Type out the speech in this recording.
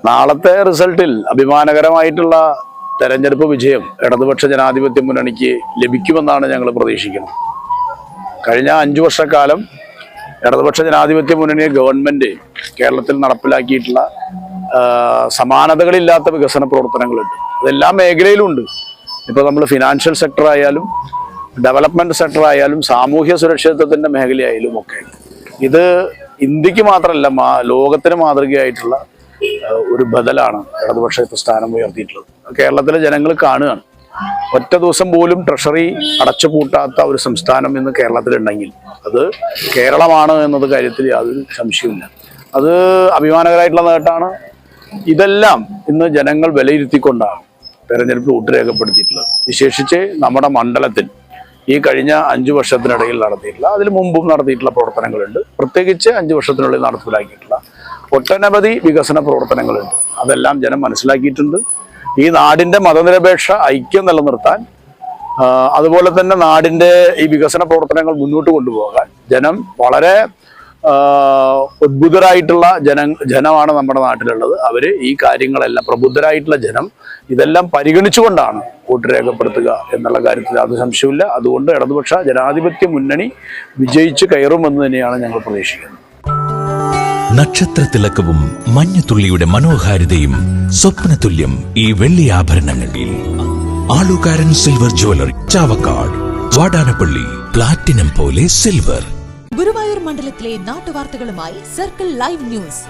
നാളത്തെ റിസൾട്ടിൽ അഭിമാനകരമായിട്ടുള്ള തെരഞ്ഞെടുപ്പ് വിജയം ഇടതുപക്ഷ ജനാധിപത്യ മുന്നണിക്ക് ലഭിക്കുമെന്നാണ് ഞങ്ങൾ പ്രതീക്ഷിക്കുന്നത്. കഴിഞ്ഞ 5 വർഷക്കാലം ഇടതുപക്ഷ ജനാധിപത്യ മുന്നണി ഗവൺമെന്റ് കേരളത്തിൽ നടപ്പിലാക്കിയിട്ടുള്ള സമാനതകളില്ലാത്ത വികസന പ്രവർത്തനങ്ങളുണ്ട്. അതെല്ലാ മേഖലയിലുണ്ട്. ഇപ്പോൾ നമ്മൾ ഫിനാൻഷ്യൽ സെക്ടർ ആയാലും ഡെവലപ്മെന്റ് സെക്ടർ ആയാലും സാമൂഹ്യ സുരക്ഷിതത്വത്തിന്റെ മേഖലയായാലും ഒക്കെ ഇത് ഇന്ത്യക്ക് മാത്രമല്ല ലോകത്തിന് മാതൃകയായിട്ടുള്ള ഒരു ബദലാണ് ഇടതുപക്ഷ പ്രസ്ഥാനം ഉയർത്തിയിട്ടുള്ളത്. കേരളത്തിലെ ജനങ്ങൾ കാണുകയാണ്. ഒറ്റ ദിവസം പോലും ട്രഷറി അടച്ചുപൂട്ടാത്ത ഒരു സംസ്ഥാനം ഇന്ന് കേരളത്തിലുണ്ടെങ്കിൽ അത് കേരളമാണ് എന്നത് കാര്യത്തിൽ യാതൊരു സംശയവുമില്ല. അത് അഭിമാനകരമായിട്ടുള്ള നേട്ടമാണ്. ഇതെല്ലാം ഇന്ന് ജനങ്ങൾ വിലയിരുത്തിക്കൊണ്ടാണ് തെരഞ്ഞെടുപ്പ് വോട്ട് രേഖപ്പെടുത്തിയിട്ടുള്ളത്. വിശേഷിച്ച് നമ്മുടെ മണ്ഡലത്തിൽ ഈ കഴിഞ്ഞ 5 വർഷത്തിനിടയിൽ നടത്തിയിട്ടുള്ള, അതിന് മുമ്പും നടത്തിയിട്ടുള്ള പ്രവർത്തനങ്ങളുണ്ട്. പ്രത്യേകിച്ച് 5 വർഷത്തിനുള്ളിൽ നടപ്പിലാക്കിയിട്ടുള്ള ഒട്ടനവധി വികസന പ്രവർത്തനങ്ങളുണ്ട്. അതെല്ലാം ജനം മനസ്സിലാക്കിയിട്ടുണ്ട്. ഈ നാടിന്റെ മതനിരപേക്ഷ ഐക്യം നിലനിർത്താൻ, അതുപോലെ തന്നെ നാടിന്റെ ഈ വികസന പ്രവർത്തനങ്ങൾ മുന്നോട്ട് കൊണ്ടുപോകാൻ ജനം വളരെ ഉദ്ബുദ്ധരായിട്ടുള്ള ജനമാണ് നമ്മുടെ നാട്ടിലുള്ളത്. അവര് ഈ കാര്യങ്ങളെല്ലാം, പ്രബുദ്ധരായിട്ടുള്ള ജനം ഇതെല്ലാം പരിഗണിച്ചുകൊണ്ടാണ് വോട്ട് രേഖപ്പെടുത്തുക എന്നുള്ള കാര്യത്തിൽ യാതൊരു സംശയമില്ല. അതുകൊണ്ട് ഇടതുപക്ഷ ജനാധിപത്യ മുന്നണി വിജയിച്ച് കയറുമെന്ന് തന്നെയാണ് ഞങ്ങൾ പ്രതീക്ഷിക്കുന്നത്. നക്ഷത്രത്തിലക്കവും മഞ്ഞത്തുള്ളിയുടെ മനോഹാരിതയും സ്വപ്നതുല്യം ഈ വെള്ളി ആഭരണങ്ങളിൽ ആളുകാരൻ silver jewellery, Chavakkad, Vadanappally. Platinum പോലെ സിൽവർ. ഗുരുവായൂർ മണ്ഡലത്തിലെ നാട്ടുവാർത്തകളുമായി സർക്കിൾ ലൈവ് ന്യൂസ്.